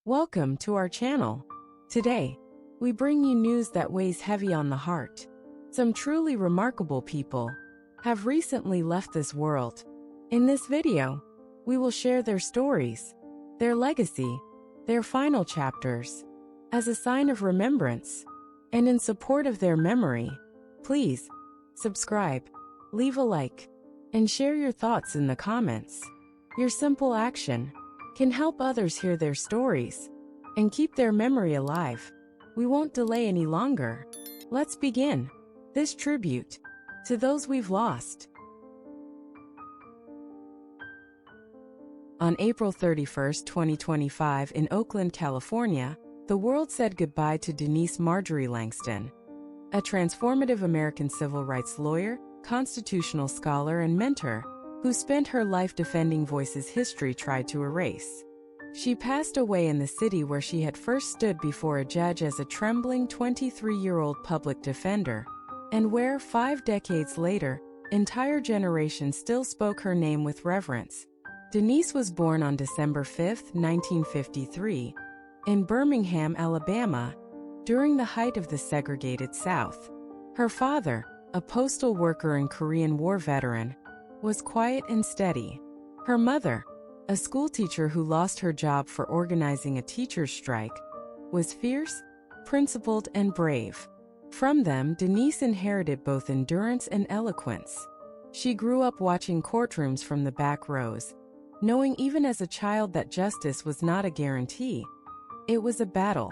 Welcome to our channel. Today, we bring you news that weighs heavy on the heart. Some truly remarkable people have recently left this world. In this video, we will share their stories, their legacy, their final chapters. As a sign of remembrance and in support of their memory, please subscribe, leave a like, and share your thoughts in the comments. Your simple action can help others hear their stories and keep their memory alive. We won't delay any longer. Let's begin this tribute to those we've lost. On April 31, 2025, in Oakland, California, the world said goodbye to Denise Marjorie Langston, a transformative American civil rights lawyer, constitutional scholar, and mentor who spent her life defending voices history tried to erase. She passed away in the city where she had first stood before a judge as a trembling 23-year-old public defender, and where, 5 decades later, entire generations still spoke her name with reverence. Denise was born on December 5, 1953, in Birmingham, Alabama, during the height of the segregated South. Her father, a postal worker and Korean War veteran, was quiet and steady. Her mother, a schoolteacher who lost her job for organizing a teacher's strike, was fierce, principled, and brave. From them, Denise inherited both endurance and eloquence. She grew up watching courtrooms from the back rows, knowing even as a child that justice was not a guarantee. It was a battle.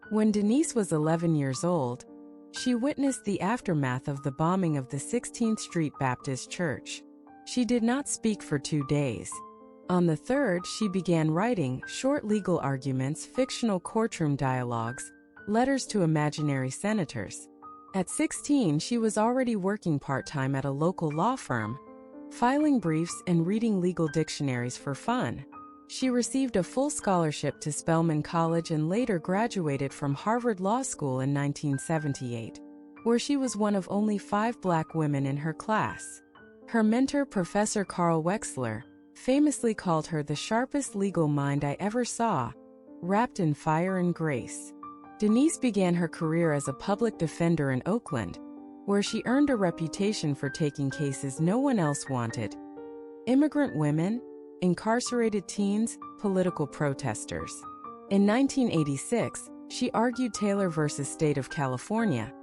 When Denise was 11 years old, she witnessed the aftermath of the bombing of the 16th Street Baptist Church. She did not speak for 2 days. On the third, she began writing short legal arguments, fictional courtroom dialogues, letters to imaginary senators. At 16, she was already working part-time at a local law firm, filing briefs and reading legal dictionaries for fun. She received a full scholarship to Spelman College and later graduated from Harvard Law School in 1978, where she was one of only 5 black women in her class. Her mentor, Professor Carl Wexler, famously called her the sharpest legal mind I ever saw, wrapped in fire and grace. Denise began her career as a public defender in Oakland, where she earned a reputation for taking cases no one else wanted: immigrant women, incarcerated teens, political protesters. In 1986, she argued Taylor v. State of California,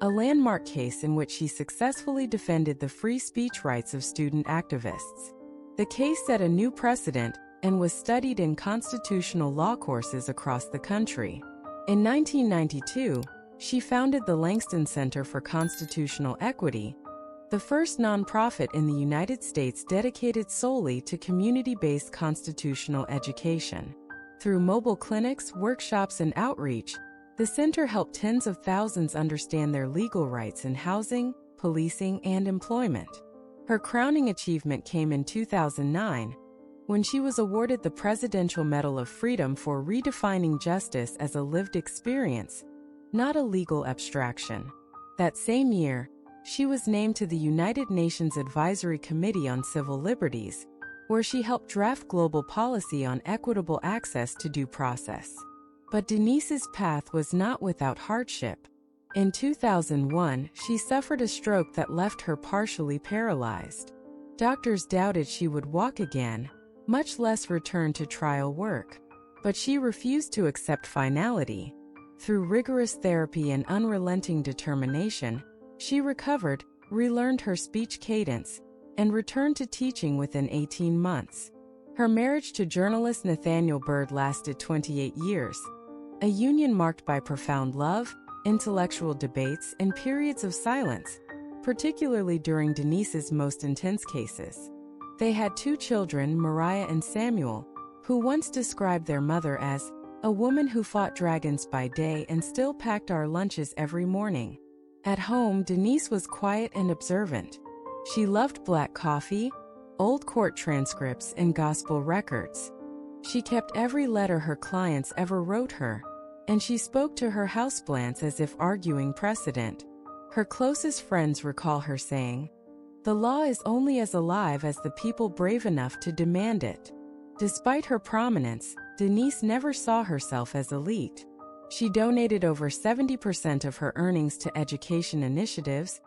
a landmark case in which she successfully defended the free speech rights of student activists. The case set a new precedent and was studied in constitutional law courses across the country. In 1992, she founded the Langston Center for Constitutional Equity, the first nonprofit in the United States dedicated solely to community-based constitutional education. Through mobile clinics, workshops, and outreach, the center helped tens of thousands understand their legal rights in housing, policing, and employment. Her crowning achievement came in 2009, when she was awarded the Presidential Medal of Freedom for redefining justice as a lived experience, not a legal abstraction. That same year, she was named to the United Nations Advisory Committee on Civil Liberties, where she helped draft global policy on equitable access to due process. But Denise's path was not without hardship. In 2001, she suffered a stroke that left her partially paralyzed. Doctors doubted she would walk again, much less return to trial work. But she refused to accept finality. Through rigorous therapy and unrelenting determination, she recovered, relearned her speech cadence, and returned to teaching within 18 months. Her marriage to journalist Nathaniel Bird lasted 28 years, a union marked by profound love, intellectual debates, and periods of silence, particularly during Denise's most intense cases. They had 2 children, Mariah and Samuel, who once described their mother as a woman who fought dragons by day and still packed our lunches every morning. At home, Denise was quiet and observant. She loved black coffee, old court transcripts, and gospel records. She kept every letter her clients ever wrote her, and she spoke to her houseplants as if arguing precedent. Her closest friends recall her saying, "The law is only as alive as the people brave enough to demand it." Despite her prominence, Denise never saw herself as elite. She donated over 70% of her earnings to education initiatives,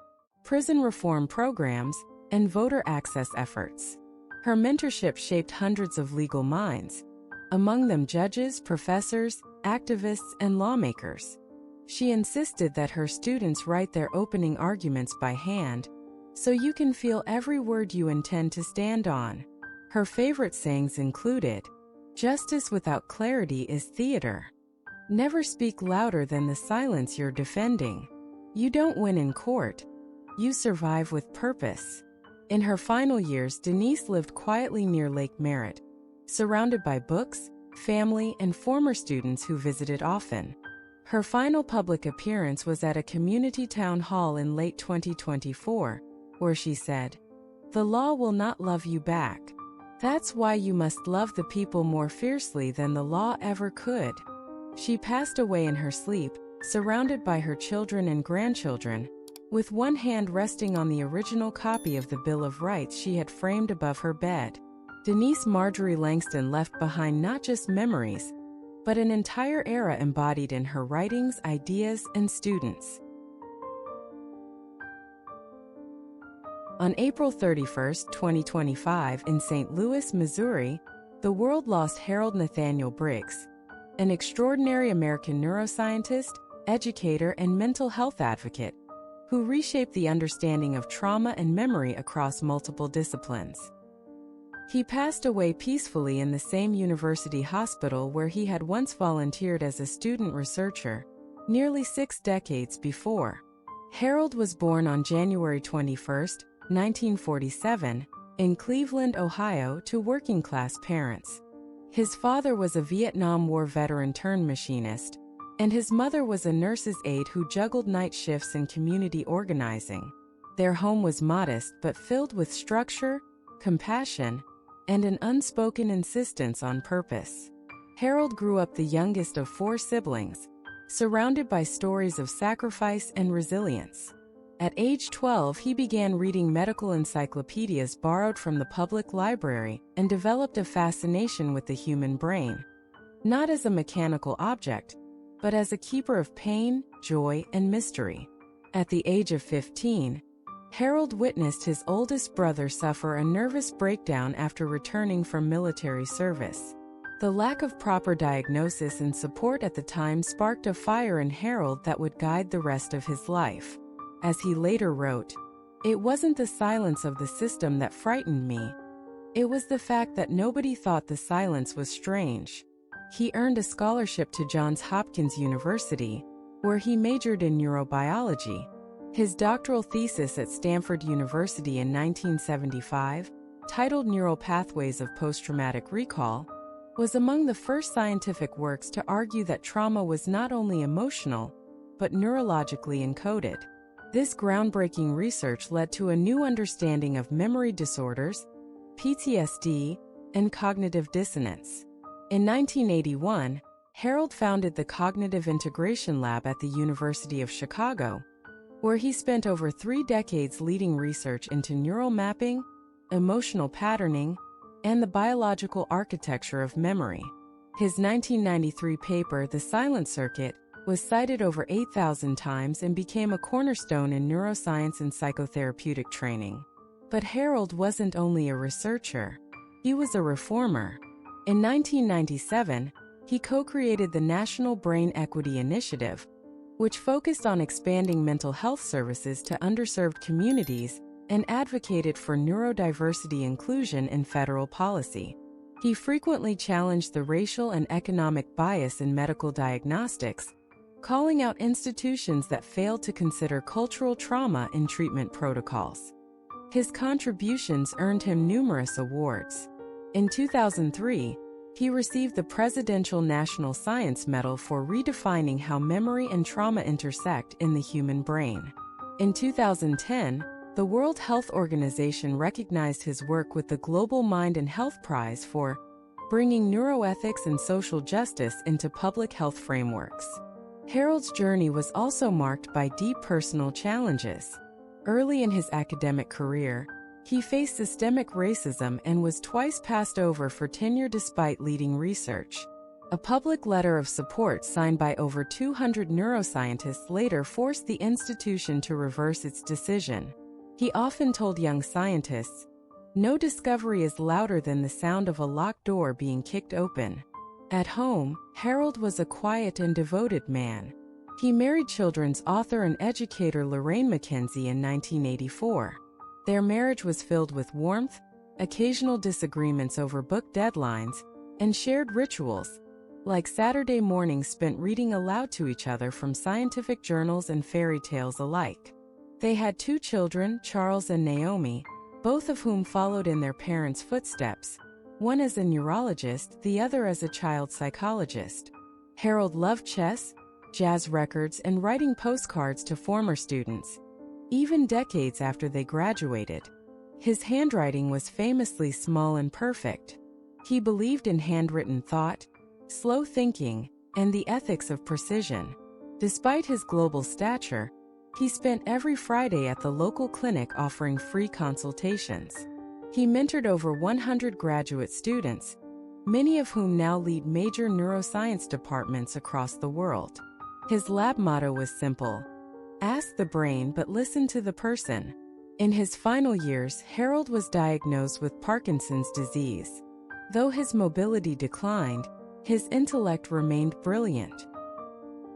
prison reform programs, and voter access efforts. Her mentorship shaped hundreds of legal minds, among them judges, professors, activists, and lawmakers. She insisted that her students write their opening arguments by hand, so you can feel every word you intend to stand on. Her favorite sayings included, "Justice without clarity is theater. Never speak louder than the silence you're defending. You don't win in court. You survive with purpose." In her final years, Denise lived quietly near Lake Merritt, surrounded by books, family, and former students who visited often. Her final public appearance was at a community town hall in late 2024, where she said, "The law will not love you back. That's why you must love the people more fiercely than the law ever could." She passed away in her sleep, surrounded by her children and grandchildren, with one hand resting on the original copy of the Bill of Rights she had framed above her bed. Denise Marjorie Langston left behind not just memories, but an entire era embodied in her writings, ideas, and students. On April 31, 2025, in St. Louis, Missouri, the world lost Harold Nathaniel Briggs, an extraordinary American neuroscientist, educator, and mental health advocate who reshaped the understanding of trauma and memory across multiple disciplines. He passed away peacefully in the same university hospital where he had once volunteered as a student researcher, nearly 6 decades before. Harold was born on January 21, 1947, in Cleveland, Ohio, to working-class parents. His father was a Vietnam War veteran turned machinist, and his mother was a nurse's aide who juggled night shifts in community organizing. Their home was modest but filled with structure, compassion, and an unspoken insistence on purpose. Harold grew up the youngest of 4 siblings, surrounded by stories of sacrifice and resilience. At age 12, he began reading medical encyclopedias borrowed from the public library and developed a fascination with the human brain, not as a mechanical object, but as a keeper of pain, joy, and mystery. At the age of 15, Harold witnessed his oldest brother suffer a nervous breakdown after returning from military service. The lack of proper diagnosis and support at the time sparked a fire in Harold that would guide the rest of his life. As he later wrote, "It wasn't the silence of the system that frightened me. It was the fact that nobody thought the silence was strange." He earned a scholarship to Johns Hopkins University, where he majored in neurobiology. His doctoral thesis at Stanford University in 1975, titled Neural Pathways of Post-Traumatic Recall, was among the first scientific works to argue that trauma was not only emotional, but neurologically encoded. This groundbreaking research led to a new understanding of memory disorders, PTSD, and cognitive dissonance. In 1981, Harold founded the Cognitive Integration Lab at the University of Chicago, where he spent over 3 decades leading research into neural mapping, emotional patterning, and the biological architecture of memory. His 1993 paper, The Silent Circuit, was cited over 8,000 times and became a cornerstone in neuroscience and psychotherapeutic training. But Harold wasn't only a researcher. He was a reformer. In 1997, he co-created the National Brain Equity Initiative, which focused on expanding mental health services to underserved communities and advocated for neurodiversity inclusion in federal policy. He frequently challenged the racial and economic bias in medical diagnostics, calling out institutions that failed to consider cultural trauma in treatment protocols. His contributions earned him numerous awards. In 2003, he received the Presidential National Science Medal for redefining how memory and trauma intersect in the human brain. In 2010, the World Health Organization recognized his work with the Global Mind and Health Prize for bringing neuroethics and social justice into public health frameworks. Harold's journey was also marked by deep personal challenges. Early in his academic career, he faced systemic racism and was twice passed over for tenure despite leading research. A public letter of support signed by over 200 neuroscientists later forced the institution to reverse its decision. He often told young scientists, "No discovery is louder than the sound of a locked door being kicked open." At home, Harold was a quiet and devoted man. He married children's author and educator Lorraine Mackenzie in 1984. Their marriage was filled with warmth, occasional disagreements over book deadlines, and shared rituals, like Saturday mornings spent reading aloud to each other from scientific journals and fairy tales alike. They had 2 children, Charles and Naomi, both of whom followed in their parents' footsteps, one as a neurologist, the other as a child psychologist. Harold loved chess, jazz records, and writing postcards to former students, even decades after they graduated. His handwriting was famously small and perfect. He believed in handwritten thought, slow thinking, and the ethics of precision. Despite his global stature, he spent every Friday at the local clinic offering free consultations. He mentored over 100 graduate students, many of whom now lead major neuroscience departments across the world. His lab motto was simple: ask the brain but listen to the person. In his final years, Harold was diagnosed with Parkinson's disease. Though his mobility declined, his intellect remained brilliant.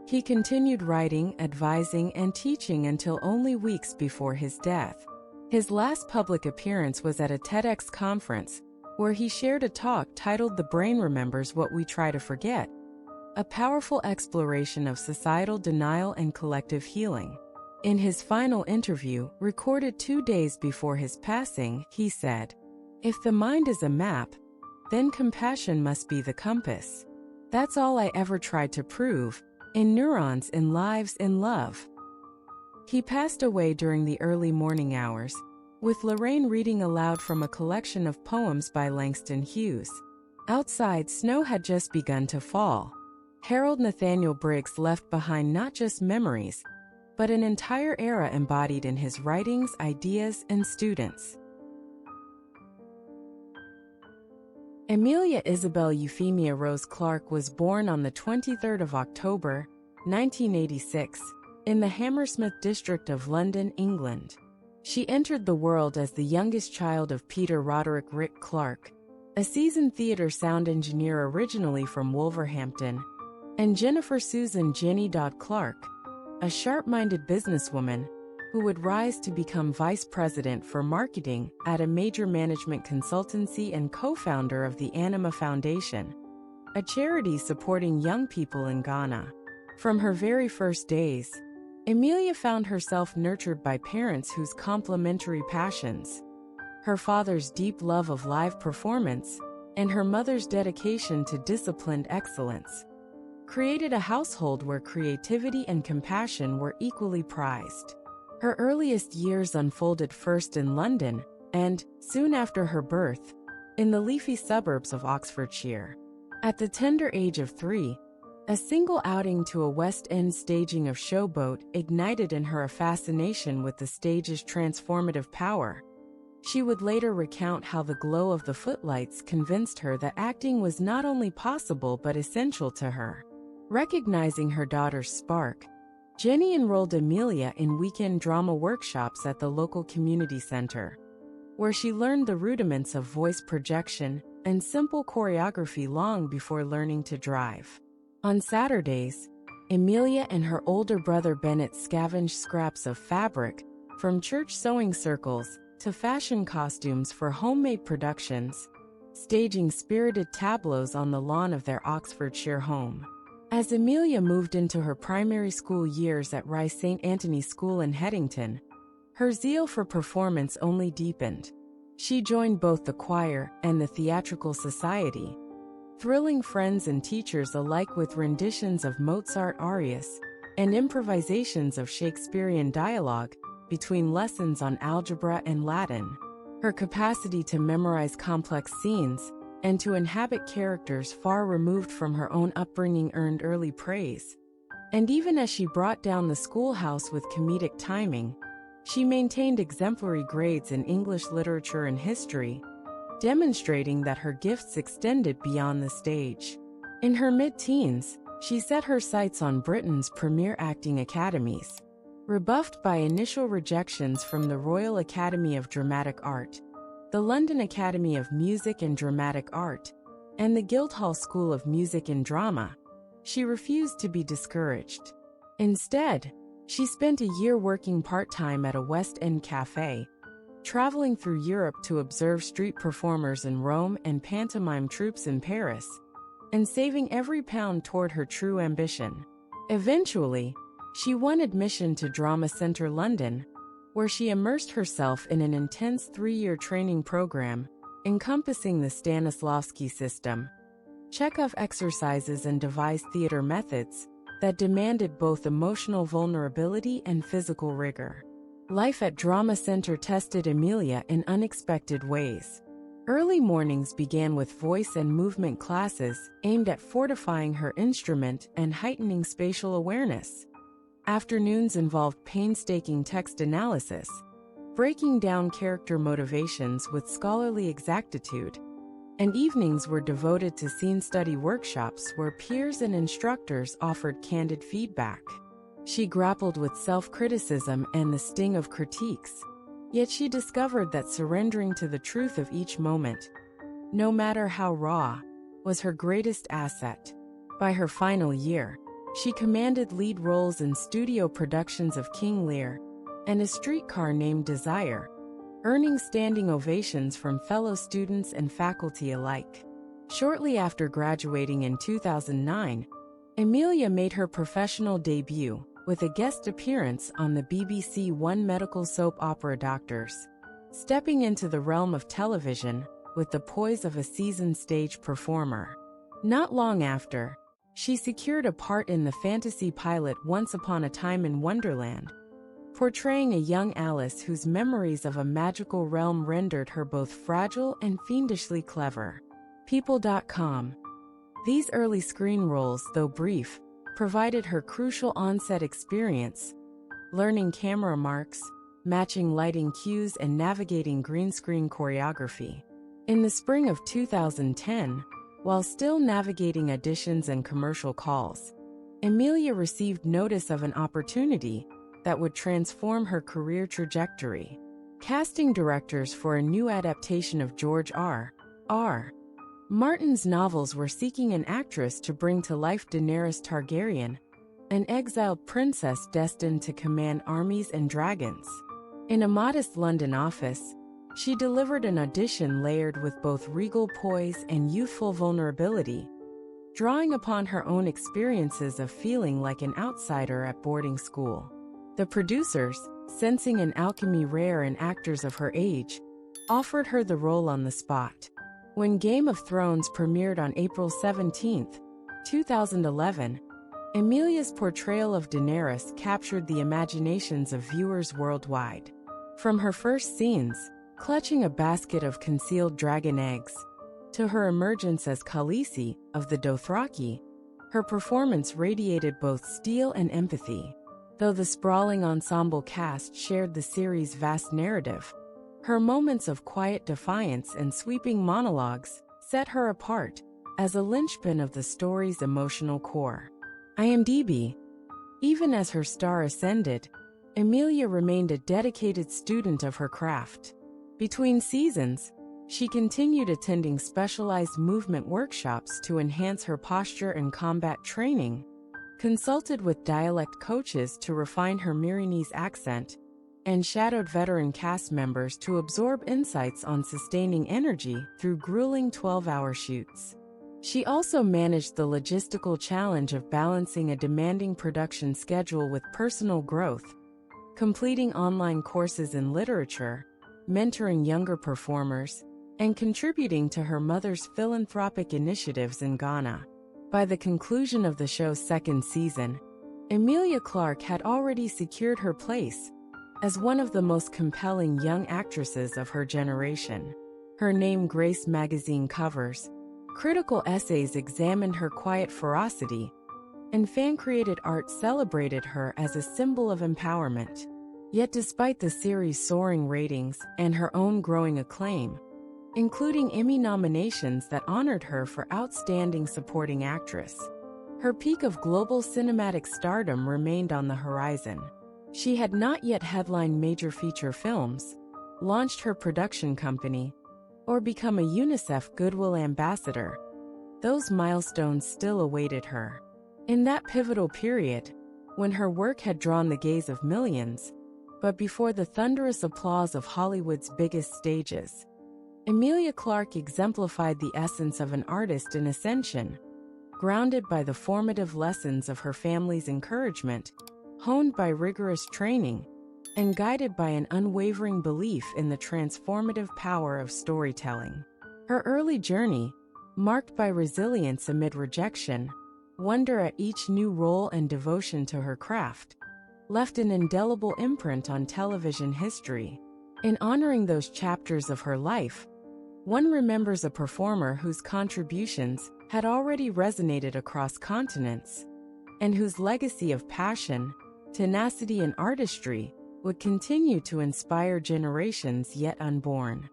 He continued writing, advising, and teaching until only weeks before his death. His last public appearance was at a TEDx conference, where he shared a talk titled "The Brain Remembers What We Try to Forget," a powerful exploration of societal denial and collective healing. In his final interview, recorded 2 days before his passing, he said, "If the mind is a map, then compassion must be the compass. That's all I ever tried to prove, in neurons, in lives, in love." He passed away during the early morning hours, with Lorraine reading aloud from a collection of poems by Langston Hughes. Outside, snow had just begun to fall. Harold Nathaniel Briggs left behind not just memories, but an entire era embodied in his writings, ideas, and students. Amelia Isabel Euphemia Rose Clark was born on the 23rd of October, 1986, in the Hammersmith district of London, England. She entered the world as the youngest child of Peter Roderick Rick Clark, a seasoned theatre sound engineer originally from Wolverhampton, and Jennifer Susan Jenny Dodd Clark, a sharp-minded businesswoman who would rise to become vice president for marketing at a major management consultancy and co-founder of the Anima Foundation, a charity supporting young people in Ghana. From her very first days, Amelia found herself nurtured by parents whose complementary passions, her father's deep love of live performance and her mother's dedication to disciplined excellence, created a household where creativity and compassion were equally prized. Her earliest years unfolded first in London and, soon after her birth, in the leafy suburbs of Oxfordshire. At the tender age of 3, a single outing to a West End staging of Showboat ignited in her a fascination with the stage's transformative power. She would later recount how the glow of the footlights convinced her that acting was not only possible but essential to her. Recognizing her daughter's spark, Jenny enrolled Amelia in weekend drama workshops at the local community center, where she learned the rudiments of voice projection and simple choreography long before learning to drive. On Saturdays, Amelia and her older brother Bennett scavenged scraps of fabric, from church sewing circles to fashion costumes for homemade productions, staging spirited tableaus on the lawn of their Oxfordshire home. As Amelia moved into her primary school years at Rice St. Anthony School in Headington, her zeal for performance only deepened. She joined both the choir and the theatrical society, thrilling friends and teachers alike with renditions of Mozart arias and improvisations of Shakespearean dialogue between lessons on algebra and Latin. Her capacity to memorize complex scenes and to inhabit characters far removed from her own upbringing earned early praise. And even as she brought down the schoolhouse with comedic timing, she maintained exemplary grades in English literature and history, demonstrating that her gifts extended beyond the stage. In her mid-teens, she set her sights on Britain's premier acting academies. Rebuffed by initial rejections from the Royal Academy of Dramatic Art, the London Academy of Music and Dramatic Art, and the Guildhall School of Music and Drama, she refused to be discouraged. Instead, she spent a year working part-time at a West End cafe, traveling through Europe to observe street performers in Rome and pantomime troupes in Paris, and saving every pound toward her true ambition. Eventually, she won admission to Drama Centre London, where she immersed herself in an intense 3-year training program encompassing the Stanislavski system, Chekhov exercises and devised theater methods that demanded both emotional vulnerability and physical rigor. Life at Drama Centre tested Emilia in unexpected ways. Early mornings began with voice and movement classes aimed at fortifying her instrument and heightening spatial awareness. Afternoons involved painstaking text analysis, breaking down character motivations with scholarly exactitude, and evenings were devoted to scene study workshops where peers and instructors offered candid feedback. She grappled with self-criticism and the sting of critiques, yet she discovered that surrendering to the truth of each moment, no matter how raw, was her greatest asset. By her final year, she commanded lead roles in studio productions of King Lear and A Streetcar Named Desire, earning standing ovations from fellow students and faculty alike. Shortly after graduating in 2009, Emilia made her professional debut with a guest appearance on the BBC One medical soap opera Doctors, stepping into the realm of television with the poise of a seasoned stage performer. Not long after, she secured a part in the fantasy pilot Once Upon a Time in Wonderland, portraying a young Alice whose memories of a magical realm rendered her both fragile and fiendishly clever. People.com. These early screen roles, though brief, provided her crucial on-set experience, learning camera marks, matching lighting cues, and navigating green screen choreography. In the spring of 2010, while still navigating auditions and commercial calls, Emilia received notice of an opportunity that would transform her career trajectory. Casting directors for a new adaptation of George R.R. Martin's novels were seeking an actress to bring to life Daenerys Targaryen, an exiled princess destined to command armies and dragons. In a modest London office, she delivered an audition layered with both regal poise and youthful vulnerability, drawing upon her own experiences of feeling like an outsider at boarding school. The producers, sensing an alchemy rare in actors of her age, offered her the role on the spot. When Game of Thrones premiered on April 17, 2011, Emilia's portrayal of Daenerys captured the imaginations of viewers worldwide. From her first scenes, clutching a basket of concealed dragon eggs, to her emergence as Khaleesi of the Dothraki, her performance radiated both steel and empathy. Though the sprawling ensemble cast shared the series' vast narrative, her moments of quiet defiance and sweeping monologues set her apart as a linchpin of the story's emotional core. IMDb. Even as her star ascended, Emilia remained a dedicated student of her craft. Between seasons, she continued attending specialized movement workshops to enhance her posture and combat training, consulted with dialect coaches to refine her Myronese accent, and shadowed veteran cast members to absorb insights on sustaining energy through grueling 12-hour shoots. She also managed the logistical challenge of balancing a demanding production schedule with personal growth, completing online courses in literature, mentoring younger performers, and contributing to her mother's philanthropic initiatives in Ghana. By the conclusion of the show's second season, Emilia Clarke had already secured her place as one of the most compelling young actresses of her generation. Her name graced magazine covers, critical essays examined her quiet ferocity, and fan-created art celebrated her as a symbol of empowerment. Yet despite the series' soaring ratings and her own growing acclaim, including Emmy nominations that honored her for Outstanding Supporting Actress. Her peak of global cinematic stardom remained on the horizon. She had not yet headlined major feature films, launched her production company, or become a UNICEF Goodwill Ambassador. Those milestones still awaited her. In that pivotal period, when her work had drawn the gaze of millions, but before the thunderous applause of Hollywood's biggest stages, Emilia Clarke exemplified the essence of an artist in ascension, grounded by the formative lessons of her family's encouragement, honed by rigorous training, and guided by an unwavering belief in the transformative power of storytelling. Her early journey, marked by resilience amid rejection, wonder at each new role and devotion to her craft, left an indelible imprint on television history. In honoring those chapters of her life, one remembers a performer whose contributions had already resonated across continents, and whose legacy of passion, tenacity, and artistry would continue to inspire generations yet unborn.